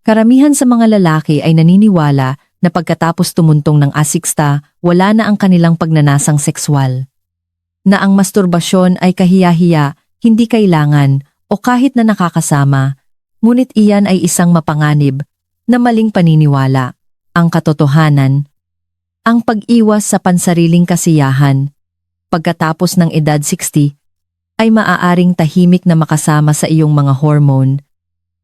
Karamihan sa mga lalaki ay naniniwala na pagkatapos tumuntong ng asiksta, wala na ang kanilang pagnanasang sekswal. Na ang masturbasyon ay kahiya-hiya, hindi kailangan, o kahit na nakakasama, ngunit iyan ay isang mapanganib na maling paniniwala. Ang katotohanan, ang pag-iwas sa pansariling kasiyahan, pagkatapos ng edad 60, ay maaaring tahimik na makasama sa iyong mga hormone,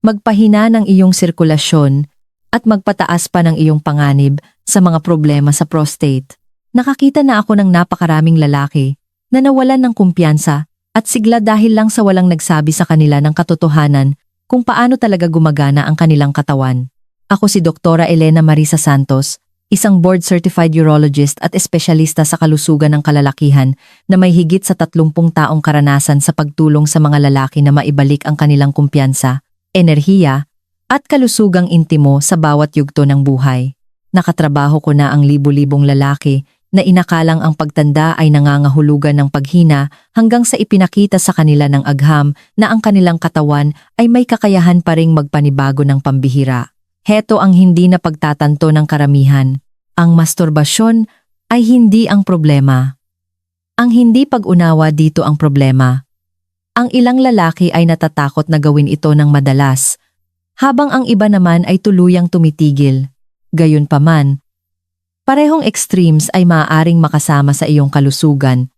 magpahina ng iyong sirkulasyon, at magpataas pa ng iyong panganib sa mga problema sa prostate. Nakakita na ako ng napakaraming lalaki na nawalan ng kumpiyansa at sigla dahil lang sa walang nagsabi sa kanila ng katotohanan kung paano talaga gumagana ang kanilang katawan. Ako si Dr. Elena Marisa Santos, isang board-certified urologist at espesyalista sa kalusugan ng kalalakihan na may higit sa 30 taong karanasan sa pagtulong sa mga lalaki na maibalik ang kanilang kumpiyansa, enerhiya, at kalusugang intimo sa bawat yugto ng buhay. Nakatrabaho ko na ang libu-libong lalaki na inakalang ang pagtanda ay nangangahulugan ng paghina hanggang sa ipinakita sa kanila ng agham na ang kanilang katawan ay may kakayahan pa ring magpanibago ng pambihira. Heto ang hindi na pagtatanto ng karamihan. Ang masturbasyon ay hindi ang problema. Ang hindi pag-unawa dito ang problema. Ang ilang lalaki ay natatakot na gawin ito ng madalas, habang ang iba naman ay tuluyang tumitigil. Gayunpaman, parehong extremes ay maaaring makasama sa iyong kalusugan.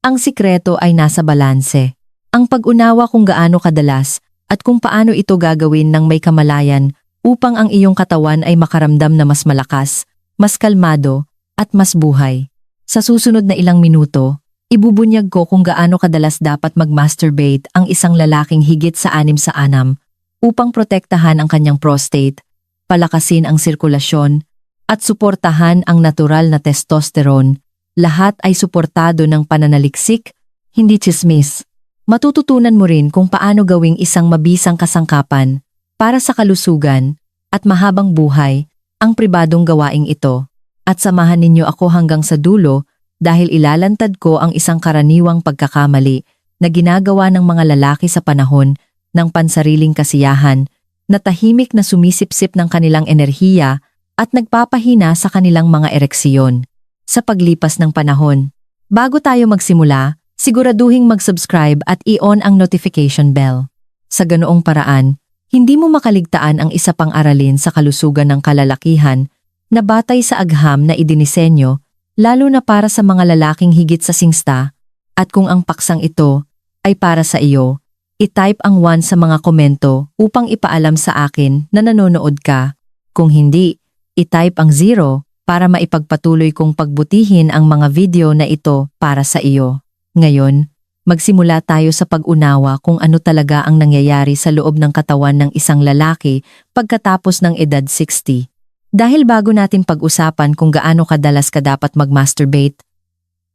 Ang sikreto ay nasa balanse. Ang pag-unawa kung gaano kadalas at kung paano ito gagawin ng may kamalayan upang ang iyong katawan ay makaramdam na mas malakas, mas kalmado, at mas buhay. Sa susunod na ilang minuto, ibubunyag ko kung gaano kadalas dapat mag-masturbate ang isang lalaking higit sa 6 sa 6 upang protektahan ang kanyang prostate, palakasin ang sirkulasyon, at suportahan ang natural na testosterone. Lahat ay suportado ng pananaliksik, hindi tsismis. Matututunan mo rin kung paano gawing isang mabisang kasangkapan para sa kalusugan at mahabang buhay ang pribadong gawaing ito. At samahan ninyo ako hanggang sa dulo dahil ilalantad ko ang isang karaniwang pagkakamali na ginagawa ng mga lalaki sa panahon ng pansariling kasiyahan na tahimik na sumisipsip ng kanilang enerhiya at nagpapahina sa kanilang mga ereksyon. Sa paglipas ng panahon, bago tayo magsimula, siguraduhing mag-subscribe at i-on ang notification bell. Sa ganoong paraan, hindi mo makaligtaan ang isa pang aralin sa kalusugan ng kalalakihan na batay sa agham na idinisenyo, lalo na para sa mga lalaking higit sa singsta, at kung ang paksang ito ay para sa iyo, i-type ang 1 sa mga komento upang ipaalam sa akin na nanonood ka. Kung hindi, i-type ang 0 para maipagpatuloy kong pagbutihin ang mga video na ito para sa iyo. Ngayon, magsimula tayo sa pag-unawa kung ano talaga ang nangyayari sa loob ng katawan ng isang lalaki pagkatapos ng edad 60. Dahil bago natin pag-usapan kung gaano kadalas ka dapat mag-masturbate,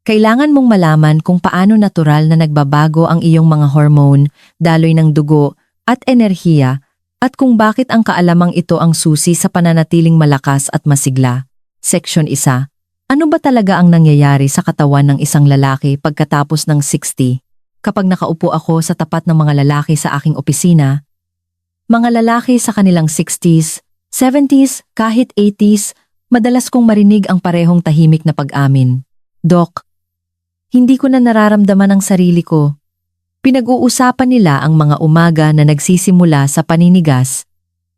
kailangan mong malaman kung paano natural na nagbabago ang iyong mga hormone, daloy ng dugo, at enerhiya, at kung bakit ang kaalamang ito ang susi sa pananatiling malakas at masigla. Section 1. Ano ba talaga ang nangyayari sa katawan ng isang lalaki pagkatapos ng 60? Kapag nakaupo ako sa tapat ng mga lalaki sa aking opisina, mga lalaki sa kanilang 60s, 70s, kahit 80s, madalas kong marinig ang parehong tahimik na pag-amin. Doc, hindi ko na nararamdaman ang sarili ko. Pinag-uusapan nila ang mga umaga na nagsisimula sa paninigas,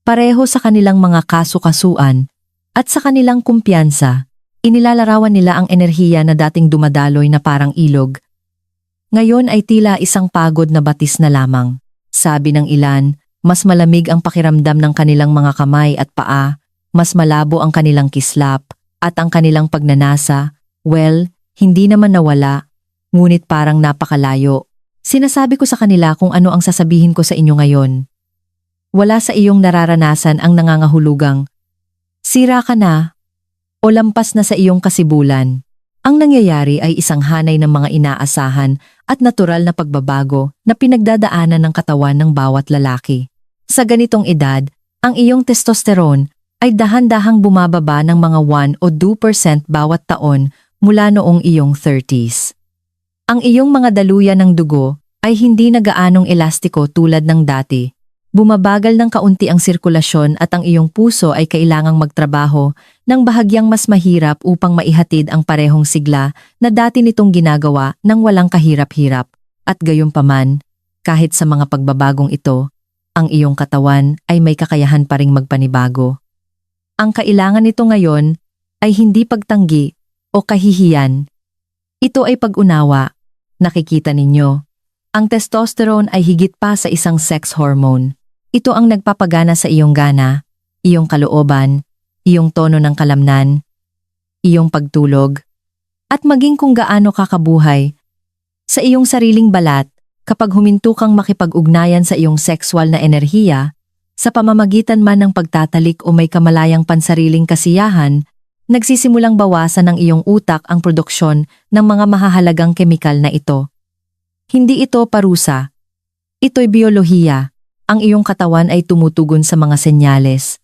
pareho sa kanilang mga kasu-kasuan, at sa kanilang kumpiyansa, inilalarawan nila ang enerhiya na dating dumadaloy na parang ilog. Ngayon ay tila isang pagod na batis na lamang. Sabi ng ilan, mas malamig ang pakiramdam ng kanilang mga kamay at paa, mas malabo ang kanilang kislap, at ang kanilang pagnanasa, well, hindi naman nawala, ngunit parang napakalayo. Sinasabi ko sa kanila kung ano ang sasabihin ko sa inyo ngayon. Wala sa iyong nararanasan ang nangangahulugang, sira ka na, o lampas na sa iyong kasibulan. Ang nangyayari ay isang hanay ng mga inaasahan at natural na pagbabago na pinagdadaanan ng katawan ng bawat lalaki. Sa ganitong edad, ang iyong testosterone ay dahan-dahang bumababa ng mga 1 o 2% bawat taon mula noong iyong 30s. Ang iyong mga daluyan ng dugo ay hindi na gaanong elastiko tulad ng dati. Bumabagal ng kaunti ang sirkulasyon at ang iyong puso ay kailangang magtrabaho ng bahagyang mas mahirap upang maihatid ang parehong sigla na dati nitong ginagawa ng walang kahirap-hirap. At gayunpaman, kahit sa mga pagbabagong ito, ang iyong katawan ay may kakayahan pa ring magpanibago. Ang kailangan nito ngayon ay hindi pagtanggi o kahihiyan. Ito ay pag-unawa. Nakikita ninyo, ang testosterone ay higit pa sa isang sex hormone. Ito ang nagpapagana sa iyong gana, iyong kalooban, iyong tono ng kalamnan, iyong pagtulog, at maging kung gaano kakabuhay sa iyong sariling balat kapag huminto kang makipag-ugnayan sa iyong sexual na enerhiya, sa pamamagitan man ng pagtatalik o may kamalayang pansariling kasiyahan, nagsisimulang bawasan ng iyong utak ang produksyon ng mga mahahalagang kemikal na ito. Hindi ito parusa. Ito'y biyolohiya. Ang iyong katawan ay tumutugon sa mga senyales.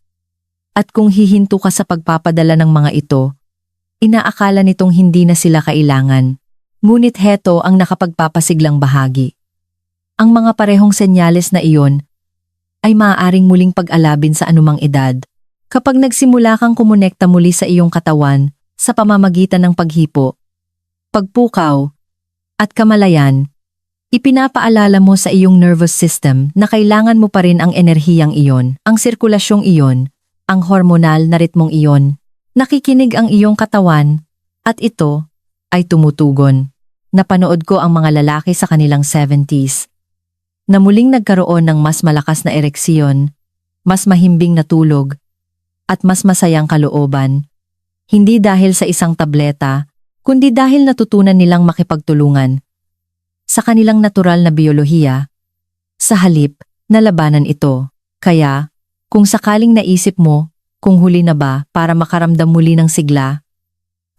At kung hihinto ka sa pagpapadala ng mga ito, inaakala nitong hindi na sila kailangan. Ngunit heto ang nakapagpapasiglang bahagi. Ang mga parehong senyales na iyon ay maaaring muling pag-alabin sa anumang edad kapag nagsimula kang kumonekta muli sa iyong katawan sa pamamagitan ng paghipo, pagpukaw, at kamalayan. Ipinapaalala mo sa iyong nervous system na kailangan mo pa rin ang enerhiyang iyon, ang sirkulasyong iyon, ang hormonal na ritmong iyon. Nakikinig ang iyong katawan, at ito ay tumutugon. Napanood ko ang mga lalaki sa kanilang 70s na muling nagkaroon ng mas malakas na ereksyon, mas mahimbing na tulog, at mas masayang kalooban. Hindi dahil sa isang tableta, kundi dahil natutunan nilang makipagtulungan sa kanilang natural na biyolohiya, sa halip na labanan ito. Kaya, kung sakaling naisip mo, kung huli na ba para makaramdam muli ng sigla,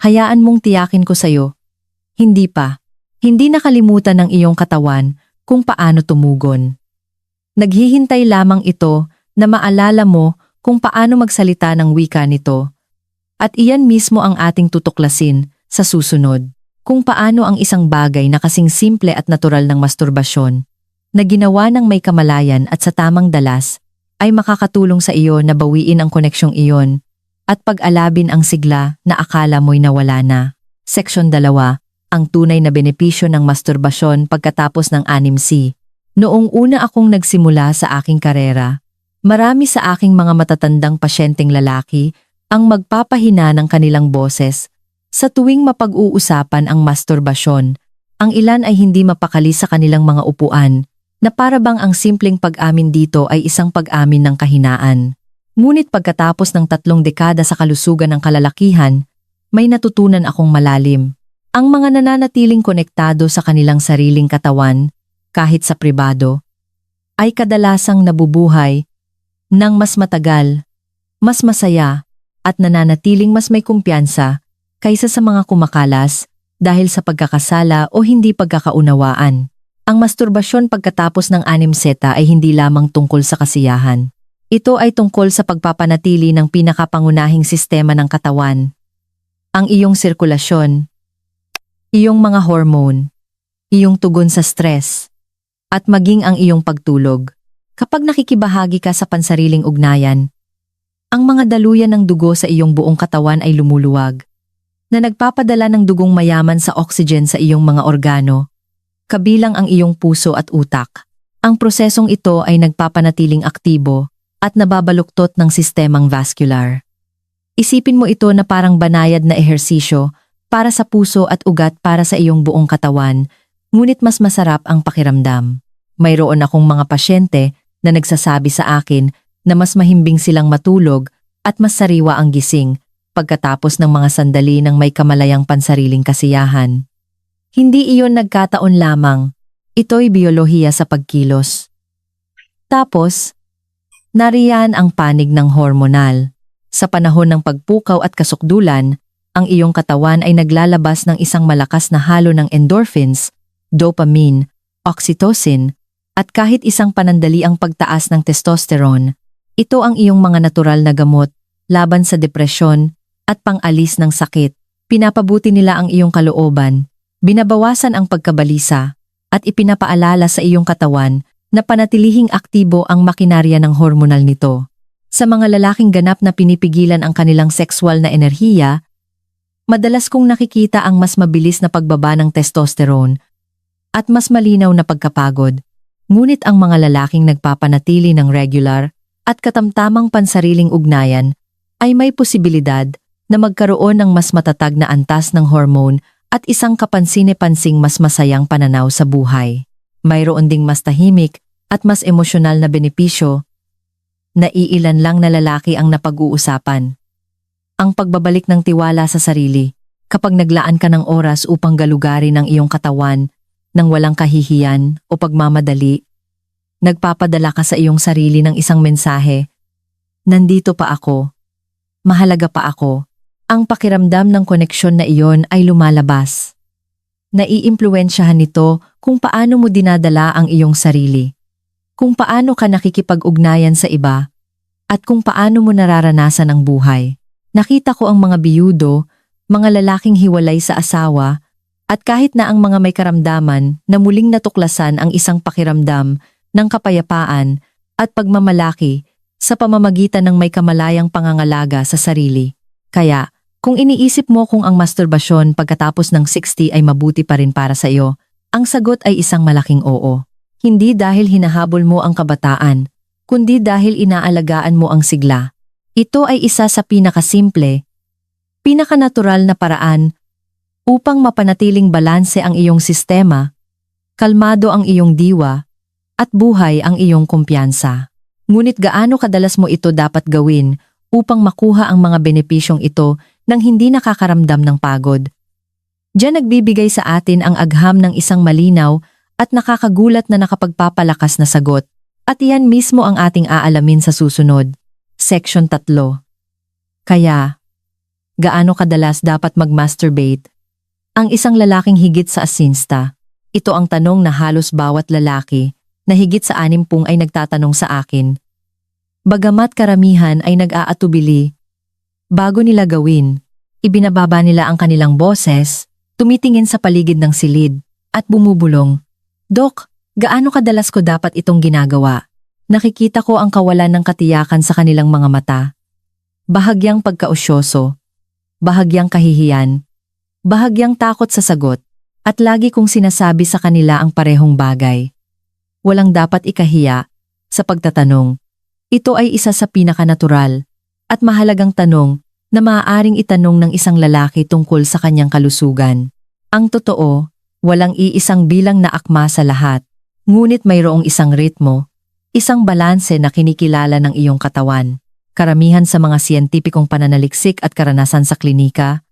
hayaan mong tiyakin ko sayo, hindi pa. Hindi nakalimutan ng iyong katawan kung paano tumugon. Naghihintay lamang ito na maalala mo kung paano magsalita ng wika nito. At iyan mismo ang ating tutuklasin sa susunod. Kung paano ang isang bagay na kasing simple at natural ng masturbasyon, na ginawa ng may kamalayan at sa tamang dalas, ay makakatulong sa iyo na bawiin ang koneksyong iyon at pag-alabin ang sigla na akala mo'y nawala na. Seksyon 2. Ang tunay na benepisyo ng masturbasyon pagkatapos ng 6C. Noong una akong nagsimula sa aking karera, marami sa aking mga matatandang pasyenteng lalaki ang magpapahina ng kanilang boses sa tuwing mapag-uusapan ang masturbasyon. Ang ilan ay hindi mapakali sa kanilang mga upuan, na para bang ang simpleng pag-amin dito ay isang pag-amin ng kahinaan. Ngunit pagkatapos ng 3 dekada sa kalusugan ng kalalakihan, may natutunan akong malalim. Ang mga nananatiling konektado sa kanilang sariling katawan, kahit sa pribado, ay kadalasang nabubuhay ng mas matagal, mas masaya, at nananatiling mas may kumpiyansa kaysa sa mga kumakalas dahil sa pagkakasala o hindi pagkakaunawaan. Ang masturbasyon pagkatapos ng 6 ay hindi lamang tungkol sa kasiyahan. Ito ay tungkol sa pagpapanatili ng pinakapangunahing sistema ng katawan. Ang iyong sirkulasyon, iyong mga hormone, iyong tugon sa stress, at maging ang iyong pagtulog. Kapag nakikibahagi ka sa pansariling ugnayan, ang mga daluyan ng dugo sa iyong buong katawan ay lumuluwag, na nagpapadala ng dugong mayaman sa oxygen sa iyong mga organo, kabilang ang iyong puso at utak. Ang prosesong ito ay nagpapanatiling aktibo at nababaluktot ng sistemang vascular. Isipin mo ito na parang banayad na ehersisyo para sa puso at ugat para sa iyong buong katawan, ngunit mas masarap ang pakiramdam. Mayroon akong mga pasyente na nagsasabi sa akin na mas mahimbing silang matulog at mas sariwa ang gising pagkatapos ng mga sandali ng may kamalayang pansariling kasiyahan. Hindi iyon nagkataon lamang, ito'y biyolohiya sa pagkilos. Tapos, nariyan ang panig ng hormonal. Sa panahon ng pagpukaw at kasukdulan, ang iyong katawan ay naglalabas ng isang malakas na halo ng endorphins, dopamine, oxytocin, at kahit isang panandali ang pagtaas ng testosterone. Ito ang iyong mga natural na gamot laban sa depresyon at pang-alis ng sakit. Pinapabuti nila ang iyong kalooban, binabawasan ang pagkabalisa, at ipinapaalala sa iyong katawan na panatilihing aktibo ang makinarya ng hormonal nito. Sa mga lalaking ganap na pinipigilan ang kanilang sexual na enerhiya, madalas kong nakikita ang mas mabilis na pagbaba ng testosterone at mas malinaw na pagkapagod. Ngunit ang mga lalaking nagpapanatili ng regular at katamtamang pansariling ugnayan ay may posibilidad na magkaroon ng mas matatag na antas ng hormone at isang kapansine-pansing mas masayang pananaw sa buhay. Mayroon ding mas tahimik at mas emosyonal na benepisyo na iilan lang na lalaki ang napag-uusapan. Ang pagbabalik ng tiwala sa sarili. Kapag naglaan ka ng oras upang galugarin ang iyong katawan nang walang kahihiyan o pagmamadali, nagpapadala ka sa iyong sarili ng isang mensahe. Nandito pa ako. Mahalaga pa ako. Ang pakiramdam ng koneksyon na iyon ay lumalabas. Naiimpluwensyahan nito kung paano mo dinadala ang iyong sarili, kung paano ka nakikipag-ugnayan sa iba, at kung paano mo nararanasan ang buhay. Nakita ko ang mga biyudo, mga lalaking hiwalay sa asawa, at kahit na ang mga may karamdaman na muling natuklasan ang isang pakiramdam ng kapayapaan at pagmamalaki sa pamamagitan ng may kamalayang pangangalaga sa sarili. Kaya, kung iniisip mo kung ang masturbasyon pagkatapos ng 60 ay mabuti pa rin para sa iyo, ang sagot ay isang malaking oo. Hindi dahil hinahabol mo ang kabataan, kundi dahil inaalagaan mo ang sigla. Ito ay isa sa pinakasimple, pinakanatural na paraan upang mapanatiling balanse ang iyong sistema, kalmado ang iyong diwa, at buhay ang iyong kumpiyansa. Ngunit gaano kadalas mo ito dapat gawin upang makuha ang mga benepisyong ito nang hindi nakakaramdam ng pagod? Diyan nagbibigay sa atin ang agham ng isang malinaw at nakakagulat na nakapagpapalakas na sagot. At iyan mismo ang ating aalamin sa susunod. Section 3. Kaya, gaano kadalas dapat mag-masturbate? Ang isang lalaking higit sa asinsta. Ito ang tanong na halos bawat lalaki na higit sa 60 ay nagtatanong sa akin. Bagamat karamihan ay nag-aatubili, bago nila gawin, ibinababa nila ang kanilang boses, tumitingin sa paligid ng silid, at bumubulong. Dok, gaano kadalas ko dapat itong ginagawa? Nakikita ko ang kawalan ng katiyakan sa kanilang mga mata. Bahagyang pagkausyoso, bahagyang kahihiyan, bahagyang takot sa sagot, at lagi kong sinasabi sa kanila ang parehong bagay. Walang dapat ikahiya sa pagtatanong. Ito ay isa sa pinakanatural at mahalagang tanong na maaaring itanong ng isang lalaki tungkol sa kanyang kalusugan. Ang totoo, walang iisang bilang na akma sa lahat, ngunit mayroong isang ritmo, isang balanse na kinikilala ng iyong katawan. Karamihan sa mga siyentipikong pananaliksik at karanasan sa klinika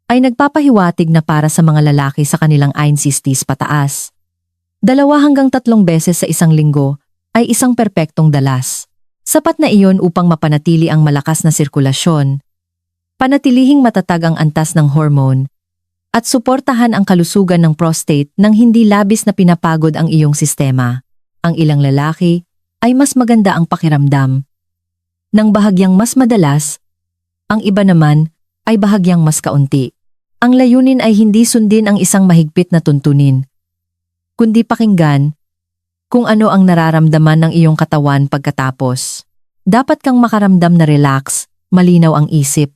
ay nagpapahiwatig na para sa mga lalaki sa kanilang INCSTs pataas, 2 hanggang 3 beses sa isang linggo ay isang perpektong dalas. Sapat na iyon upang mapanatili ang malakas na sirkulasyon, panatilihing matatag ang antas ng hormone, at suportahan ang kalusugan ng prostate nang hindi labis na pinapagod ang iyong sistema. Ang ilang lalaki ay mas maganda ang pakiramdam nang bahagyang mas madalas, ang iba naman ay bahagyang mas kaunti. Ang layunin ay hindi sundin ang isang mahigpit na tuntunin, kundi pakinggan kung ano ang nararamdaman ng iyong katawan pagkatapos. Dapat kang makaramdam na relax, malinaw ang isip.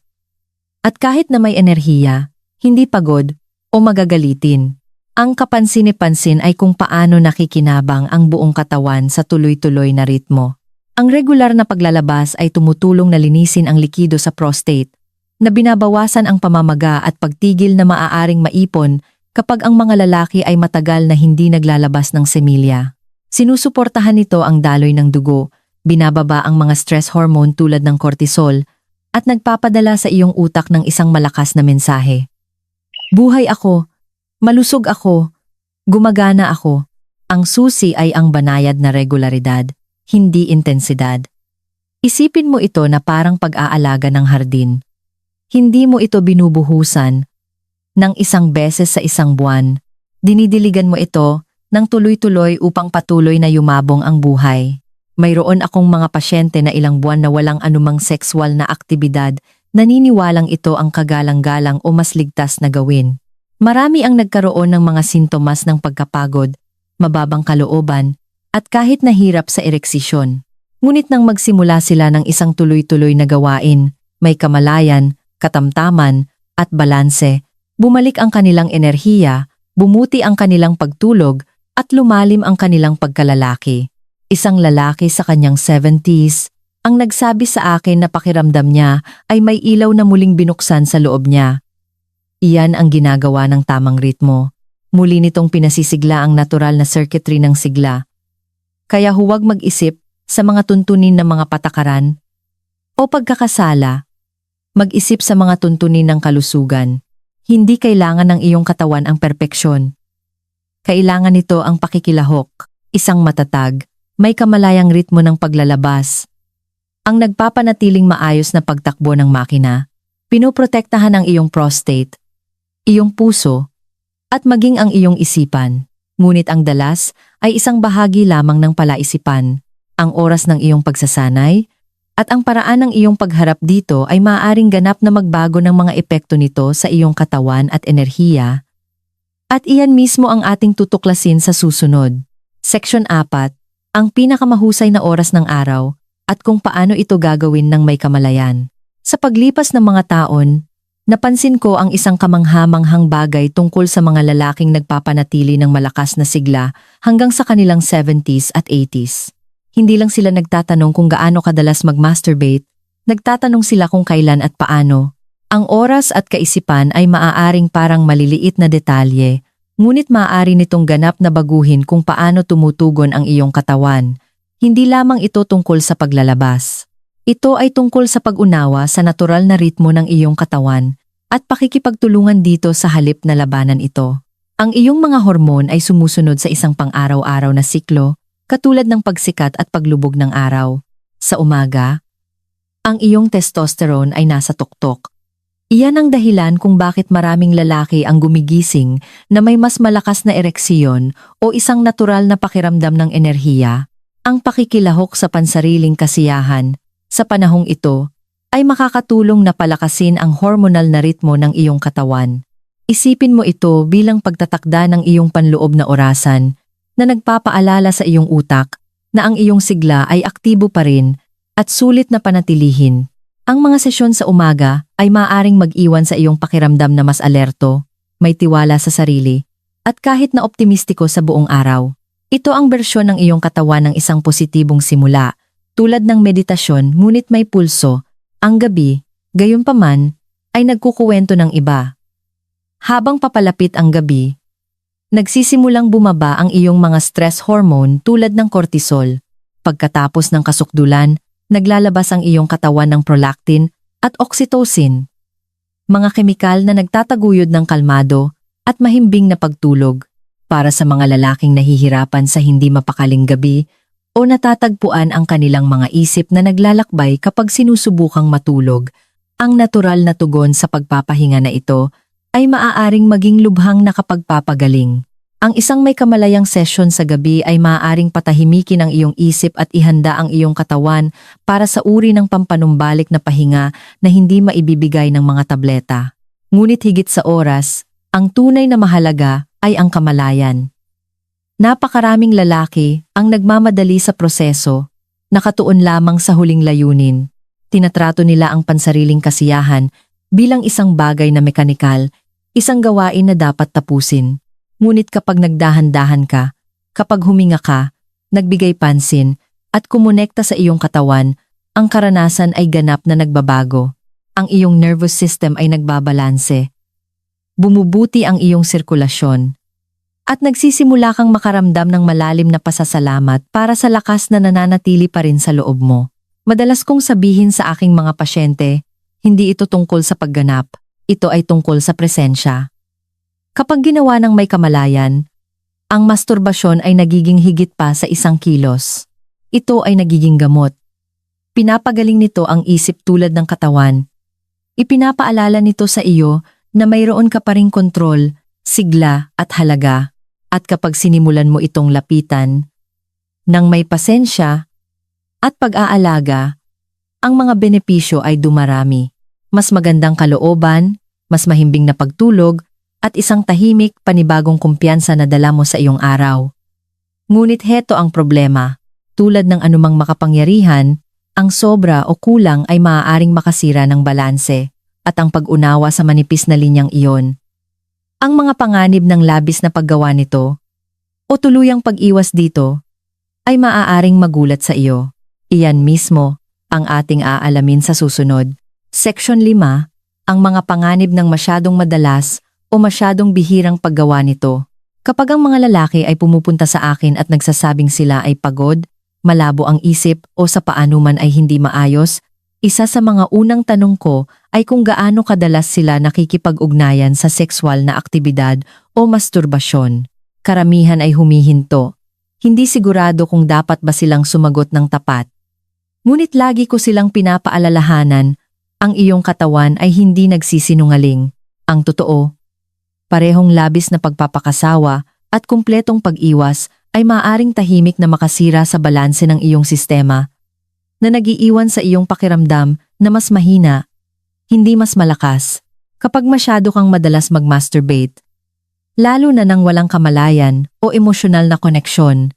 At kahit na may enerhiya, hindi pagod o magagalitin. Ang kapansin-pansin ay kung paano nakikinabang ang buong katawan sa tuloy-tuloy na ritmo. Ang regular na paglalabas ay tumutulong na linisin ang likido sa prostate, na binabawasan ang pamamaga at pagtigil na maaaring maipon kapag ang mga lalaki ay matagal na hindi naglalabas ng semilya. Sinusuportahan nito ang daloy ng dugo, binababa ang mga stress hormone tulad ng cortisol, at nagpapadala sa iyong utak ng isang malakas na mensahe. Buhay ako, malusog ako, gumagana ako. Ang susi ay ang banayad na regularidad, hindi intensidad. Isipin mo ito na parang pag-aalaga ng hardin. Hindi mo ito binubuhusan ng isang beses sa isang buwan. Dinidiligan mo ito ng tuloy-tuloy upang patuloy na yumabong ang buhay. Mayroon akong mga pasyente na ilang buwan na walang anumang sexual na aktibidad, naniniwalang ito ang kagalang-galang o mas ligtas na gawin. Marami ang nagkaroon ng mga sintomas ng pagkapagod, mababang kalooban, at kahit nahirap sa ereksisyon. Ngunit nang magsimula sila ng isang tuloy-tuloy na gawain, may kamalayan, katamtaman, at balanse, bumalik ang kanilang enerhiya, bumuti ang kanilang pagtulog, at lumalim ang kanilang pagkalalaki. Isang lalaki sa kanyang 70s, ang nagsabi sa akin na pakiramdam niya ay may ilaw na muling binuksan sa loob niya. Iyan ang ginagawa ng tamang ritmo. Muli nitong pinasisigla ang natural na circuitry ng sigla. Kaya huwag mag-isip sa mga tuntunin ng mga patakaran o pagkakasala. Mag-isip sa mga tuntunin ng kalusugan. Hindi kailangan ng iyong katawan ang perpeksyon. Kailangan nito ang pakikilahok, isang matatag, may kamalayang ritmo ng paglalabas. Ang nagpapanatiling maayos na pagtakbo ng makina, pinoprotektahan ang iyong prostate, iyong puso, at maging ang iyong isipan. Ngunit ang dalas ay isang bahagi lamang ng palaisipan, ang oras ng iyong pagsasanay, at ang paraan ng iyong pagharap dito ay maaaring ganap na magbago ng mga epekto nito sa iyong katawan at enerhiya. At iyan mismo ang ating tutuklasin sa susunod. Section 4, ang pinakamahusay na oras ng araw at kung paano ito gagawin ng may kamalayan. Sa paglipas ng mga taon, napansin ko ang isang kamangha-manghang bagay tungkol sa mga lalaking nagpapanatili ng malakas na sigla hanggang sa kanilang 70s at 80s. Hindi lang sila nagtatanong kung gaano kadalas mag-masturbate, nagtatanong sila kung kailan at paano. Ang oras at kaisipan ay maaaring parang maliliit na detalye, ngunit maaari nitong ganap na baguhin kung paano tumutugon ang iyong katawan. Hindi lamang ito tungkol sa paglalabas. Ito ay tungkol sa pag-unawa sa natural na ritmo ng iyong katawan at pakikipagtulungan dito sa halip na labanan ito. Ang iyong mga hormon ay sumusunod sa isang pang-araw-araw na siklo, katulad ng pagsikat at paglubog ng araw. Sa umaga, ang iyong testosterone ay nasa tuktok. Iyan ang dahilan kung bakit maraming lalaki ang gumigising na may mas malakas na ereksiyon o isang natural na pakiramdam ng enerhiya. Ang pakikilahok sa pansariling kasiyahan sa panahong ito ay makakatulong na palakasin ang hormonal na ritmo ng iyong katawan. Isipin mo ito bilang pagtatakda ng iyong panloob na orasan na nagpapaalala sa iyong utak na ang iyong sigla ay aktibo pa rin at sulit na panatilihin. Ang mga sesyon sa umaga ay maaaring mag-iwan sa iyong pakiramdam na mas alerto, may tiwala sa sarili, at kahit na optimistiko sa buong araw. Ito ang bersyon ng iyong katawan ng isang positibong simula, tulad ng meditasyon ngunit may pulso. Ang gabi, gayunpaman, ay nagkukuwento ng iba. Habang papalapit ang gabi, nagsisimulang bumaba ang iyong mga stress hormone tulad ng cortisol. Pagkatapos ng kasukdulan, naglalabas ang iyong katawan ng prolactin at oxytocin. Mga kemikal na nagtataguyod ng kalmado at mahimbing na pagtulog para sa mga lalaking nahihirapan sa hindi mapakaling gabi o natatagpuan ang kanilang mga isip na naglalakbay kapag sinusubukang matulog. Ang natural na tugon sa pagpapahinga na ito ay maaaring maging lubhang nakapagpapagaling. Ang isang may kamalayang session sa gabi ay maaaring patahimikin ang iyong isip at ihanda ang iyong katawan para sa uri ng pampanumbalik na pahinga na hindi maibibigay ng mga tableta. Ngunit higit sa oras, ang tunay na mahalaga ay ang kamalayan. Napakaraming lalaki ang nagmamadali sa proseso, nakatuon lamang sa huling layunin. Tinatrato nila ang pansariling kasiyahan bilang isang bagay na mekanikal, isang gawain na dapat tapusin. Ngunit kapag nagdahan-dahan ka, kapag huminga ka, nagbigay pansin, at kumonekta sa iyong katawan, ang karanasan ay ganap na nagbabago. Ang iyong nervous system ay nagbabalanse. Bumubuti ang iyong sirkulasyon. At nagsisimula kang makaramdam ng malalim na pasasalamat para sa lakas na nananatili pa rin sa loob mo. Madalas kong sabihin sa aking mga pasyente, hindi ito tungkol sa pagganap, ito ay tungkol sa presensya. Kapag ginawa ng may kamalayan, ang masturbasyon ay nagiging higit pa sa isang kilos. Ito ay nagiging gamot. Pinapagaling nito ang isip tulad ng katawan. Ipinapaalala nito sa iyo na mayroon ka pa ring kontrol, sigla at halaga. At kapag sinimulan mo itong lapitan, nang may pasensya at pag-aalaga, ang mga benepisyo ay dumarami. Mas magandang kalooban, mas mahimbing na pagtulog, at isang tahimik, panibagong kumpiyansa na dala mo sa iyong araw. Ngunit heto ang problema. Tulad ng anumang makapangyarihan, ang sobra o kulang ay maaaring makasira ng balanse at ang pag-unawa sa manipis na linyang iyon. Ang mga panganib ng labis na paggawa nito o tuluyang pag-iwas dito ay maaaring magulat sa iyo. Iyan mismo ang ating aalamin sa susunod. Section 5, ang mga panganib ng masyadong madalas o masyadong bihirang paggawa nito. Kapag ang mga lalaki ay pumupunta sa akin at nagsasabing sila ay pagod, malabo ang isip o sa paanuman ay hindi maayos, isa sa mga unang tanong ko ay kung gaano kadalas sila nakikipag-ugnayan sa sexual na aktibidad o masturbasyon. Karamihan ay humihinto. Hindi sigurado kung dapat ba silang sumagot ng tapat. Ngunit lagi ko silang pinapaalalahanan, ang iyong katawan ay hindi nagsisinungaling. Ang totoo, parehong labis na pagpapakasawa at kumpletong pag-iwas ay maaaring tahimik na makasira sa balanse ng iyong sistema, na nagiiwan sa iyong pakiramdam na mas mahina, hindi mas malakas, kapag masyado kang madalas mag-masturbate. Lalo na nang walang kamalayan o emosyonal na koneksyon.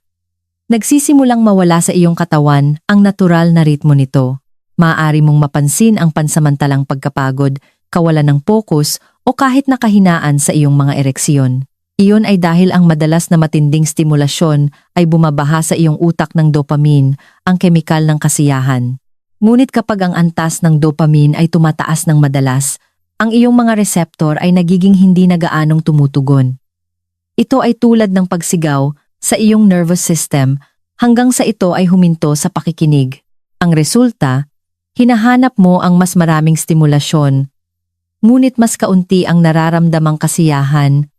Nagsisimulang mawala sa iyong katawan ang natural na ritmo nito. Maaari mong mapansin ang pansamantalang pagkapagod, kawalan ng focus o kahit nakahinaan sa iyong mga ereksyon. Iyon ay dahil ang madalas na matinding stimulasyon ay bumabaha sa iyong utak ng dopamine, ang kemikal ng kasiyahan. Ngunit kapag ang antas ng dopamine ay tumataas ng madalas, ang iyong mga reseptor ay nagiging hindi na gaanong tumutugon. Ito ay tulad ng pagsigaw sa iyong nervous system hanggang sa ito ay huminto sa pakikinig. Ang resulta, hinahanap mo ang mas maraming stimulasyon, ngunit mas kaunti ang nararamdamang kasiyahan.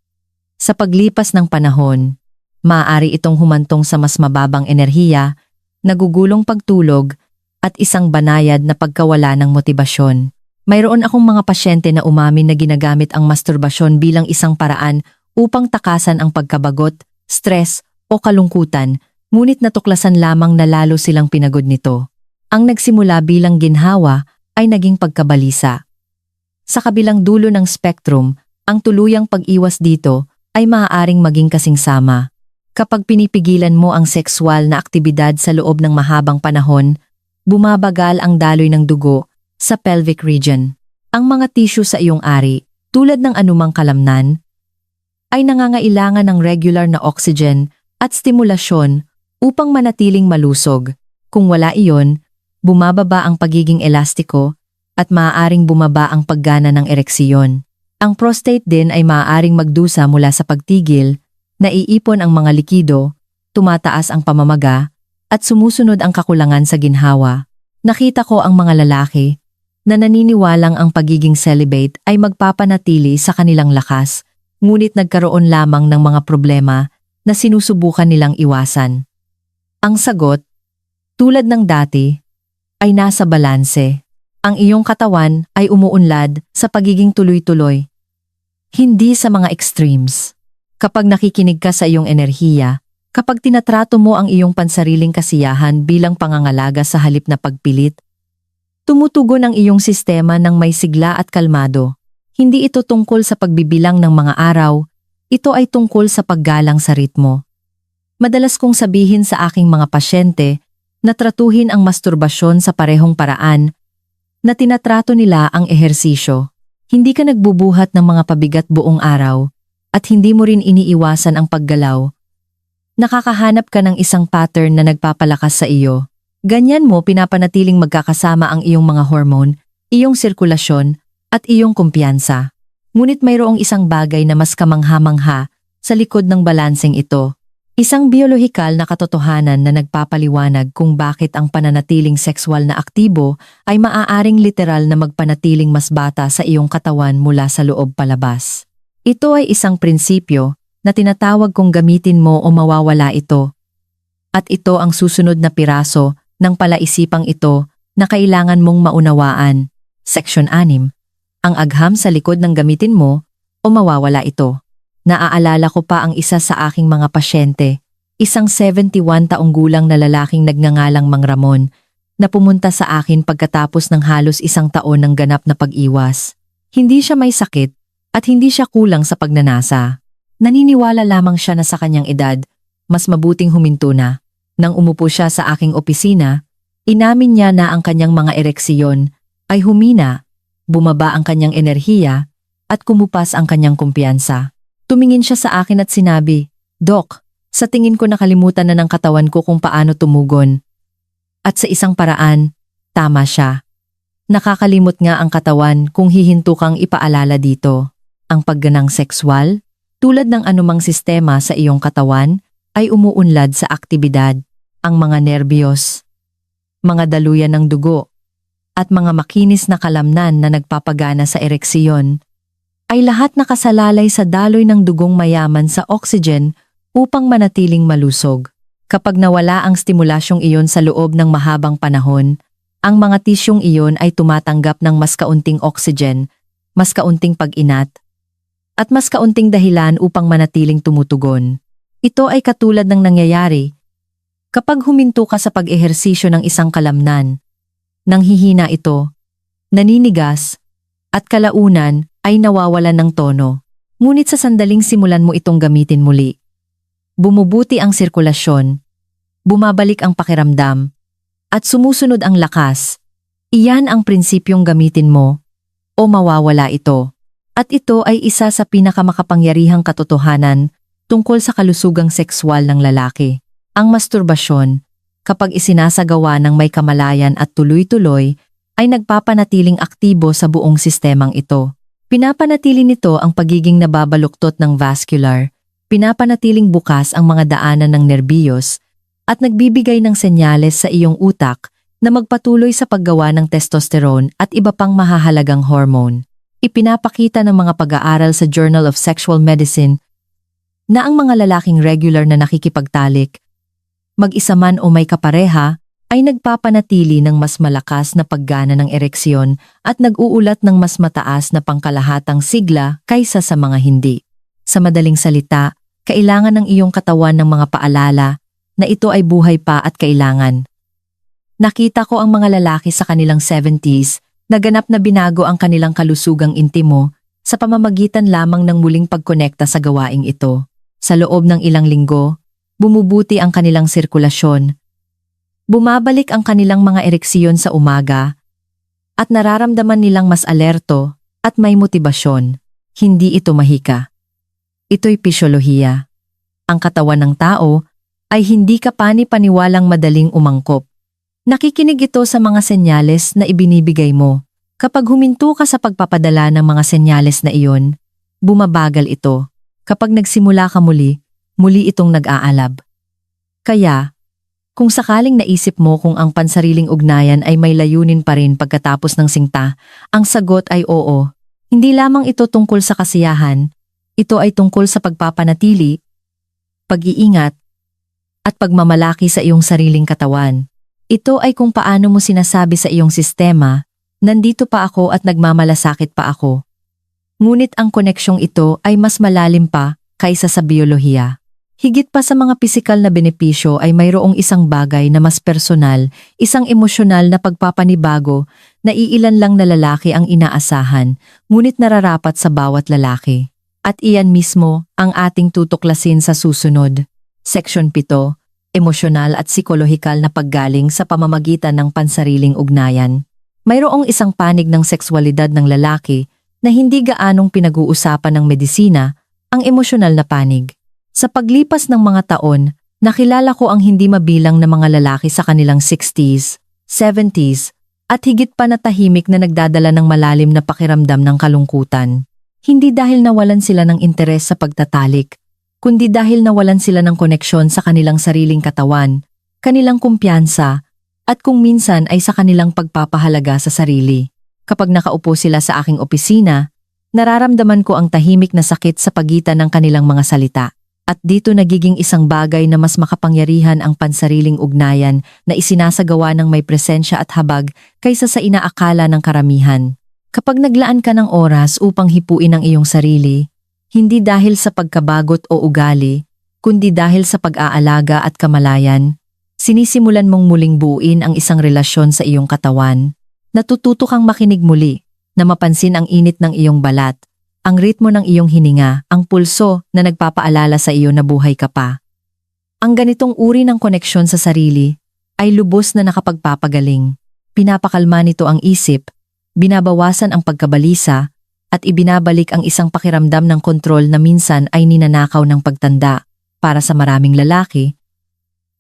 Sa paglipas ng panahon, maaari itong humantong sa mas mababang enerhiya, nagugulong pagtulog, at isang banayad na pagkawala ng motibasyon. Mayroon akong mga pasyente na umamin na ginagamit ang masturbasyon bilang isang paraan upang takasan ang pagkabagot, stress, o kalungkutan, ngunit natuklasan lamang na lalo silang pinagod nito. Ang nagsimula bilang ginhawa ay naging pagkabalisa. Sa kabilang dulo ng spectrum, ang tuluyang pag-iwas dito ay maaaring maging kasing sama. Kapag pinipigilan mo ang sexual na aktibidad sa loob ng mahabang panahon, bumabagal ang daloy ng dugo sa pelvic region. Ang mga tissue sa iyong ari, tulad ng anumang kalamnan, ay nangangailangan ng regular na oxygen at stimulasyon upang manatiling malusog. Kung wala iyon, bumababa ang pagiging elastiko at maaaring bumaba ang paggana ng ereksiyon. Ang prostate din ay maaaring magdusa mula sa pagtigil, naiipon ang mga likido, tumataas ang pamamaga, at sumusunod ang kakulangan sa ginhawa. Nakita ko ang mga lalaki na naniniwalang ang pagiging celibate ay magpapanatili sa kanilang lakas, ngunit nagkaroon lamang ng mga problema na sinusubukan nilang iwasan. Ang sagot, tulad ng dati, ay nasa balanse. Ang iyong katawan ay umuunlad sa pagiging tuloy-tuloy, hindi sa mga extremes. Kapag nakikinig ka sa iyong enerhiya, kapag tinatrato mo ang iyong pansariling kasiyahan bilang pangangalaga sa halip na pagpilit, tumutugon ang iyong sistema ng may sigla at kalmado. Hindi ito tungkol sa pagbibilang ng mga araw, ito ay tungkol sa paggalang sa ritmo. Madalas kong sabihin sa aking mga pasyente na tratuhin ang masturbasyon sa parehong paraan na tinatrato nila ang ehersisyo. Hindi ka nagbubuhat ng mga pabigat buong araw at hindi mo rin iniiwasan ang paggalaw. Nakakahanap ka ng isang pattern na nagpapalakas sa iyo. Ganyan mo pinapanatiling magkakasama ang iyong mga hormone, iyong sirkulasyon, at iyong kumpiyansa. Ngunit mayroong isang bagay na mas kamangha-mangha sa likod ng balanseng ito. Isang biolohikal na katotohanan na nagpapaliwanag kung bakit ang pananatiling sexual na aktibo ay maaaring literal na magpanatiling mas bata sa iyong katawan mula sa loob palabas. Ito ay isang prinsipyo na tinatawag kung gamitin mo o mawawala ito. At ito ang susunod na piraso ng palaisipang ito na kailangan mong maunawaan. Section 6. Ang agham sa likod ng gamitin mo o mawawala ito. Naaalala ko pa ang isa sa aking mga pasyente, isang 71 taong gulang na lalaking nagngangalang Mang Ramon, na pumunta sa akin pagkatapos ng halos isang taon ng ganap na pag-iwas. Hindi siya may sakit at hindi siya kulang sa pagnanasa. Naniniwala lamang siya na sa kanyang edad, mas mabuting huminto na. Nang umupo siya sa aking opisina, inamin niya na ang kanyang mga ereksyon ay humina, bumaba ang kanyang enerhiya, at kumupas ang kanyang kumpiyansa. Tumingin siya sa akin at sinabi, "Doc, sa tingin ko nakalimutan na ng katawan ko kung paano tumugon." At sa isang paraan, tama siya. Nakakalimot nga ang katawan kung hihinto kang ipaalala dito. Ang pagganang sexual, tulad ng anumang sistema sa iyong katawan, ay umuunlad sa aktibidad. Ang mga nerbiyos, mga daluyan ng dugo, at mga makinis na kalamnan na nagpapagana sa ereksiyon, ay lahat nakasalalay sa daloy ng dugong mayaman sa oxygen upang manatiling malusog. Kapag nawala ang stimulasyong iyon sa loob ng mahabang panahon, ang mga tisyong iyon ay tumatanggap ng mas kaunting oxygen, mas kaunting pag-inat, at mas kaunting dahilan upang manatiling tumutugon. Ito ay katulad ng nangyayari kapag huminto ka sa pag-ehersisyo ng isang kalamnan. Nanghihina ito, naninigas, at kalaunan ay nawawalan ng tono. Ngunit sa sandaling simulan mo itong gamitin muli, bumubuti ang sirkulasyon, bumabalik ang pakiramdam, at sumusunod ang lakas. Iyan ang prinsipyong gamitin mo, o mawawala ito. At ito ay isa sa pinakamakapangyarihang katotohanan tungkol sa kalusugang sexual ng lalaki. Ang masturbasyon, kapag isinasagawa ng may kamalayan at tuloy-tuloy, ay nagpapanatiling aktibo sa buong sistemang ito. Pinapanatili nito ang pagiging nababaluktot ng vascular, pinapanatiling bukas ang mga daanan ng nerbiyos, at nagbibigay ng senyales sa iyong utak na magpatuloy sa paggawa ng testosterone at iba pang mahahalagang hormone. Ipinapakita ng mga pag-aaral sa Journal of Sexual Medicine na ang mga lalaking regular na nakikipagtalik, mag-isa man o may kapareha, ay nagpapanatili ng mas malakas na paggana ng ereksyon at nag-uulat ng mas mataas na pangkalahatang sigla kaysa sa mga hindi. Sa madaling salita, kailangan ng iyong katawan ng mga paalala na ito ay buhay pa at kailangan. Nakita ko ang mga lalaki sa kanilang 70s na ganap na binago ang kanilang kalusugang intimo sa pamamagitan lamang ng muling pagkonekta sa gawaing ito. Sa loob ng ilang linggo, bumubuti ang kanilang sirkulasyon, bumabalik ang kanilang mga ereksiyon sa umaga, at nararamdaman nilang mas alerto at may motibasyon. Hindi ito mahika. Ito'y pisyolohiya. Ang katawan ng tao ay hindi kapani-paniwalang madaling umangkop. Nakikinig ito sa mga senyales na ibinibigay mo. Kapag huminto ka sa pagpapadala ng mga senyales na iyon, bumabagal ito. Kapag nagsimula ka muli, muli itong nag-aalab. Kaya, kung sakaling naisip mo kung ang pansariling ugnayan ay may layunin pa rin pagkatapos ng singta, ang sagot ay oo. Hindi lamang ito tungkol sa kasiyahan, ito ay tungkol sa pagpapanatili, pag-iingat, at pagmamalaki sa iyong sariling katawan. Ito ay kung paano mo sinasabi sa iyong sistema, nandito pa ako at nagmamalasakit pa ako. Ngunit ang koneksyong ito ay mas malalim pa kaysa sa biyolohiya. Higit pa sa mga pisikal na benepisyo ay mayroong isang bagay na mas personal, isang emosyonal na pagpapanibago na iilan lang na lalaki ang inaasahan, ngunit nararapat sa bawat lalaki. At iyan mismo ang ating tutuklasin sa susunod. Section 7, Emosyonal at Psikolohikal na Paggaling sa Pamamagitan ng Pansariling Ugnayan. Mayroong isang panig ng sexualidad ng lalaki na hindi gaanong pinag-uusapan ng medisina, ang emosyonal na panig. Sa paglipas ng mga taon, nakilala ko ang hindi mabilang na mga lalaki sa kanilang 60s, 70s, at higit pa na tahimik na nagdadala ng malalim na pakiramdam ng kalungkutan. Hindi dahil nawalan sila ng interes sa pagtatalik, kundi dahil nawalan sila ng koneksyon sa kanilang sariling katawan, kanilang kumpiyansa, at kung minsan ay sa kanilang pagpapahalaga sa sarili. Kapag nakaupo sila sa aking opisina, nararamdaman ko ang tahimik na sakit sa pagitan ng kanilang mga salita. At dito nagiging isang bagay na mas makapangyarihan ang pansariling ugnayan na isinasagawa ng may presensya at habag kaysa sa inaakala ng karamihan. Kapag naglaan ka ng oras upang hipuin ang iyong sarili, hindi dahil sa pagkabagot o ugali, kundi dahil sa pag-aalaga at kamalayan, sinisimulan mong muling buuin ang isang relasyon sa iyong katawan. Natututo kang makinig muli, na mapansin ang init ng iyong balat, ang ritmo ng iyong hininga, ang pulso na nagpapaalala sa iyo na buhay ka pa. Ang ganitong uri ng koneksyon sa sarili ay lubos na nakapagpapagaling. Pinapakalma nito ang isip, binabawasan ang pagkabalisa, at ibinabalik ang isang pakiramdam ng kontrol na minsan ay ninanakaw ng pagtanda. Para sa maraming lalaki,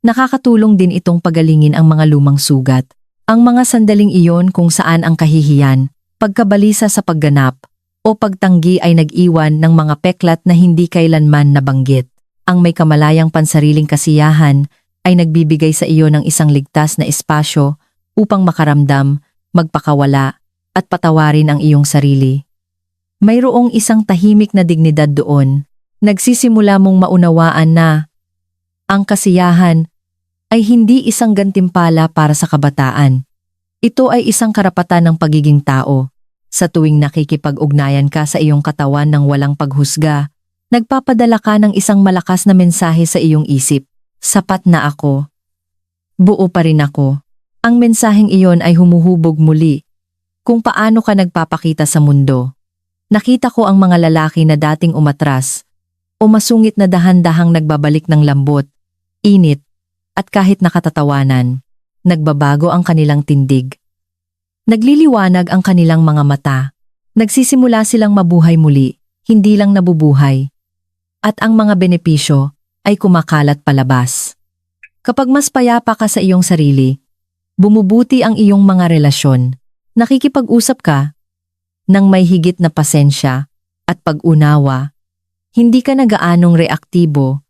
nakakatulong din itong pagalingin ang mga lumang sugat. Ang mga sandaling iyon kung saan ang kahihiyan, pagkabalisa sa pagganap, o pagtanggi ay nag-iwan ng mga peklat na hindi kailanman nabanggit. Ang may kamalayang pansariling kasiyahan ay nagbibigay sa iyo ng isang ligtas na espasyo upang makaramdam, magpakawala, at patawarin ang iyong sarili. Mayroong isang tahimik na dignidad doon. Nagsisimula mong maunawaan na ang kasiyahan ay hindi isang gantimpala para sa kabataan. Ito ay isang karapatan ng pagiging tao. Sa tuwing nakikipag-ugnayan ka sa iyong katawan ng walang paghusga, nagpapadala ka ng isang malakas na mensahe sa iyong isip. Sapat na ako. Buo pa rin ako. Ang mensaheng iyon ay humuhubog muli kung paano ka nagpapakita sa mundo. Nakita ko ang mga lalaki na dating umatras o masungit na dahan-dahang nagbabalik ng lambot, init, at kahit nakatatawanan. Nagbabago ang kanilang tindig. Nagliliwanag ang kanilang mga mata. Nagsisimula silang mabuhay muli, hindi lang nabubuhay. At ang mga benepisyo ay kumakalat palabas. Kapag mas payapa ka sa iyong sarili, bumubuti ang iyong mga relasyon. Nakikipag-usap ka ng may higit na pasensya at pag-unawa. Hindi ka na gaanong reaktibo,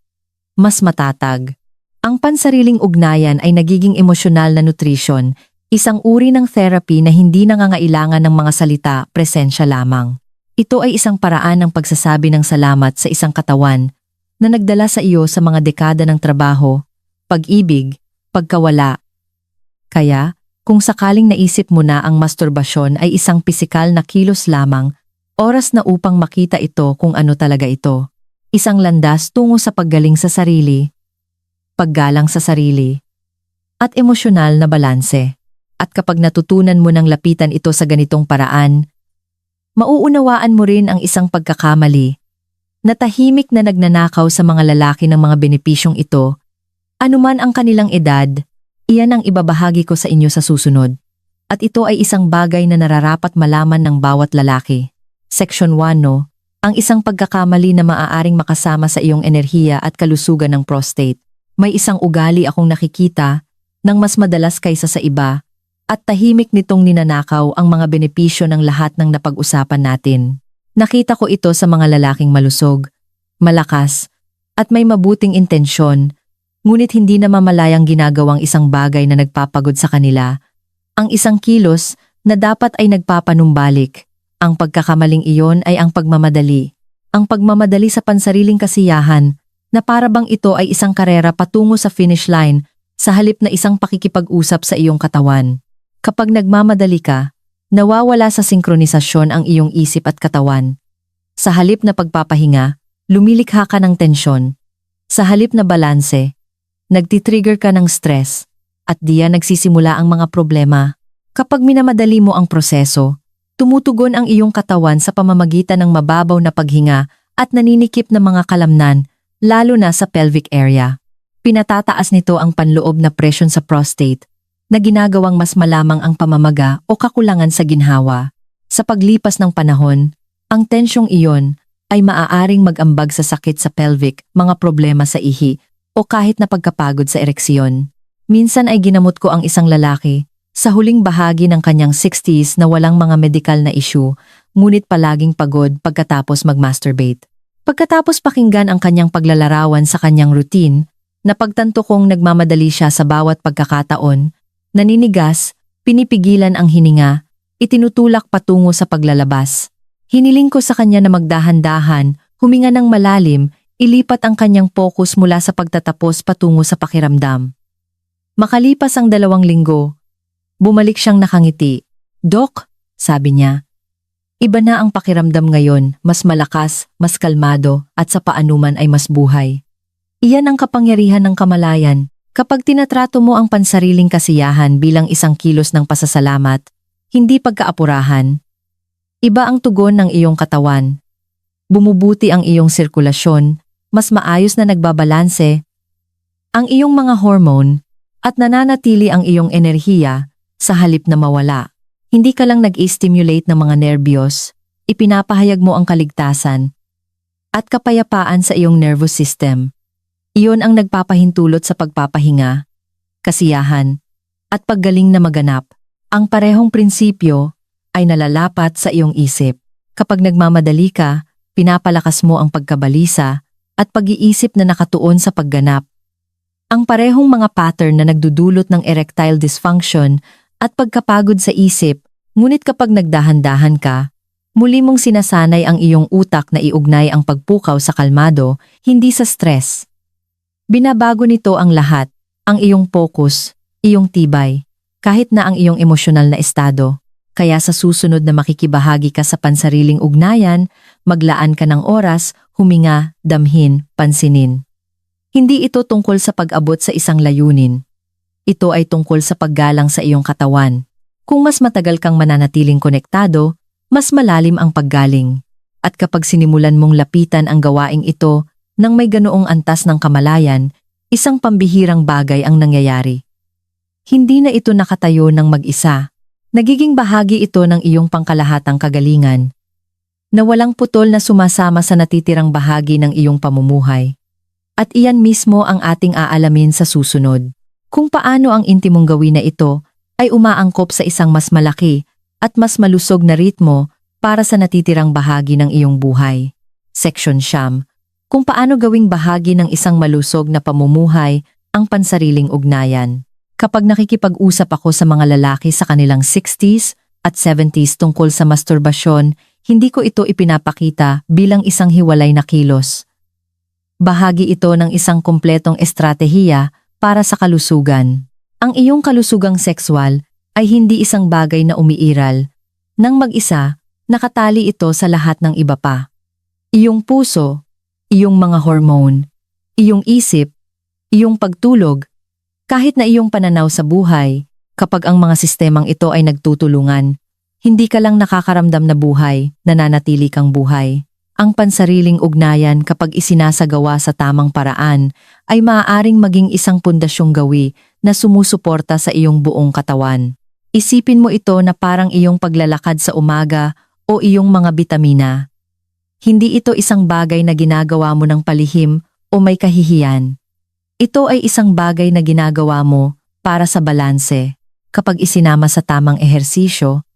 mas matatag. Ang pansariling ugnayan ay nagiging emosyonal na nutrisyon, isang uri ng therapy na hindi nangangailangan ng mga salita, presensya lamang. Ito ay isang paraan ng pagsasabi ng salamat sa isang katawan na nagdala sa iyo sa mga dekada ng trabaho, pag-ibig, pagkawala. Kaya, kung sakaling naisip mo na ang masturbasyon ay isang pisikal na kilos lamang, oras na upang makita ito kung ano talaga ito. Isang landas tungo sa paggaling sa sarili, paggalang sa sarili, at emosyonal na balanse. At kapag natutunan mo ng lapitan ito sa ganitong paraan, mauunawaan mo rin ang isang pagkakamali na tahimik na nagnanakaw sa mga lalaki ng mga benepisyong ito. Anuman ang kanilang edad, iyan ang ibabahagi ko sa inyo sa susunod. At ito ay isang bagay na nararapat malaman ng bawat lalaki. Section 1 no, ang isang pagkakamali na maaaring makasama sa iyong enerhiya at kalusugan ng prostate. May isang ugali akong nakikita ng mas madalas kaysa sa iba at tahimik nitong ninanakaw ang mga benepisyo ng lahat ng napag-usapan natin. Nakita ko ito sa mga lalaking malusog, malakas, at may mabuting intensyon, ngunit hindi namamalayang ginagawang isang bagay na nagpapagod sa kanila. Ang isang kilos na dapat ay nagpapanumbalik. Ang pagkakamaling iyon ay ang pagmamadali. Ang pagmamadali sa pansariling kasiyahan na para bang ito ay isang karera patungo sa finish line sa halip na isang pakikipag-usap sa iyong katawan. Kapag nagmamadali ka, nawawala sa sinkronisasyon ang iyong isip at katawan. Sa halip na pagpapahinga, lumilikha ka ng tensyon. Sa halip na balanse, nagtitrigger ka ng stress at diyan nagsisimula ang mga problema. Kapag minamadali mo ang proseso, tumutugon ang iyong katawan sa pamamagitan ng mababaw na paghinga at naninikip na mga kalamnan, lalo na sa pelvic area. Pinatataas nito ang panloob na presyon sa prostate, na ginagawang mas malamang ang pamamaga o kakulangan sa ginhawa. Sa paglipas ng panahon, ang tensyong iyon ay maaaring mag-ambag sa sakit sa pelvic, mga problema sa ihi, o kahit na pagkapagod sa ereksyon. Minsan ay ginamot ko ang isang lalaki sa huling bahagi ng kanyang 60s na walang mga medikal na issue, ngunit palaging pagod pagkatapos mag-masturbate. Pagkatapos pakinggan ang kanyang paglalarawan sa kanyang routine, napagtanto kong nagmamadali siya sa bawat pagkakataon, naninigas, pinipigilan ang hininga, itinutulak patungo sa paglalabas. Hiniling ko sa kanya na magdahan-dahan, huminga ng malalim, ilipat ang kanyang focus mula sa pagtatapos patungo sa pakiramdam. Makalipas ang 2 linggo, bumalik siyang nakangiti. "Dok," sabi niya, "iba na ang pakiramdam ngayon, mas malakas, mas kalmado, at sa paanuman ay mas buhay." Iyan ang kapangyarihan ng kamalayan. Kapag tinatrato mo ang pansariling kasiyahan bilang isang kilos ng pasasalamat, hindi pagkaapurahan. Iba ang tugon ng iyong katawan. Bumubuti ang iyong sirkulasyon, mas maayos na nagbabalanse, ang iyong mga hormone at nananatili ang iyong enerhiya sa halip na mawala. Hindi ka lang nag-i-stimulate ng mga nerbiyos, ipinapahayag mo ang kaligtasan at kapayapaan sa iyong nervous system. Iyon ang nagpapahintulot sa pagpapahinga, kasiyahan, at paggaling na maganap. Ang parehong prinsipyo ay nalalapat sa iyong isip. Kapag nagmamadali ka, pinapalakas mo ang pagkabalisa at pag-iisip na nakatuon sa pagganap. Ang parehong mga pattern na nagdudulot ng erectile dysfunction at pagkapagod sa isip, ngunit kapag nagdahan-dahan ka, muli mong sinasanay ang iyong utak na iugnay ang pagpukaw sa kalmado, hindi sa stress. Binabago nito ang lahat, ang iyong focus, iyong tibay, kahit na ang iyong emosyonal na estado. Kaya sa susunod na makikibahagi ka sa pansariling ugnayan, maglaan ka ng oras, huminga, damhin, pansinin. Hindi ito tungkol sa pag-abot sa isang layunin. Ito ay tungkol sa paggalang sa iyong katawan. Kung mas matagal kang mananatiling konektado, mas malalim ang paggaling. At kapag sinimulan mong lapitan ang gawaing ito nang may ganoong antas ng kamalayan, isang pambihirang bagay ang nangyayari. Hindi na ito nakatayo ng mag-isa. Nagiging bahagi ito ng iyong pangkalahatang kagalingan, na walang putol na sumasama sa natitirang bahagi ng iyong pamumuhay. At iyan mismo ang ating aalamin sa susunod. Kung paano ang intimong gawin na ito ay umaangkop sa isang mas malaki at mas malusog na ritmo para sa natitirang bahagi ng iyong buhay. Section Siyam. Kung paano gawing bahagi ng isang malusog na pamumuhay ang pansariling ugnayan. Kapag nakikipag-usap ako sa mga lalaki sa kanilang 60s at 70s tungkol sa masturbasyon, hindi ko ito ipinapakita bilang isang hiwalay na kilos. Bahagi ito ng isang kumpletong estratehiya para sa kalusugan. Ang iyong kalusugang sexual ay hindi isang bagay na umiiral. Nang mag-isa, nakatali ito sa lahat ng iba pa. Iyong puso, iyong mga hormone, iyong isip, iyong pagtulog, kahit na iyong pananaw sa buhay. Kapag ang mga sistemang ito ay nagtutulungan, hindi ka lang nakakaramdam na buhay, nananatili kang buhay. Ang pansariling ugnayan kapag isinasagawa sa tamang paraan ay maaaring maging isang pundasyong gawi na sumusuporta sa iyong buong katawan. Isipin mo ito na parang iyong paglalakad sa umaga o iyong mga bitamina. Hindi ito isang bagay na ginagawa mo ng palihim o may kahihiyan. Ito ay isang bagay na ginagawa mo para sa balanse. Kapag isinama sa tamang ehersisyo,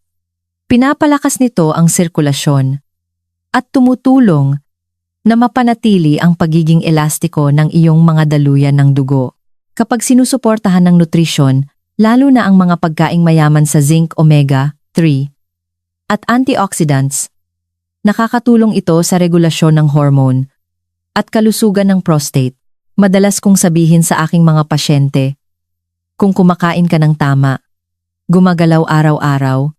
pinapalakas nito ang sirkulasyon at tumutulong na mapanatili ang pagiging elastiko ng iyong mga daluyan ng dugo. Kapag sinusuportahan ng nutrisyon, lalo na ang mga pagkaing mayaman sa zinc, omega-3 at antioxidants, nakakatulong ito sa regulasyon ng hormone at kalusugan ng prostate. Madalas kong sabihin sa aking mga pasyente, kung kumakain ka ng tama, gumagalaw araw-araw,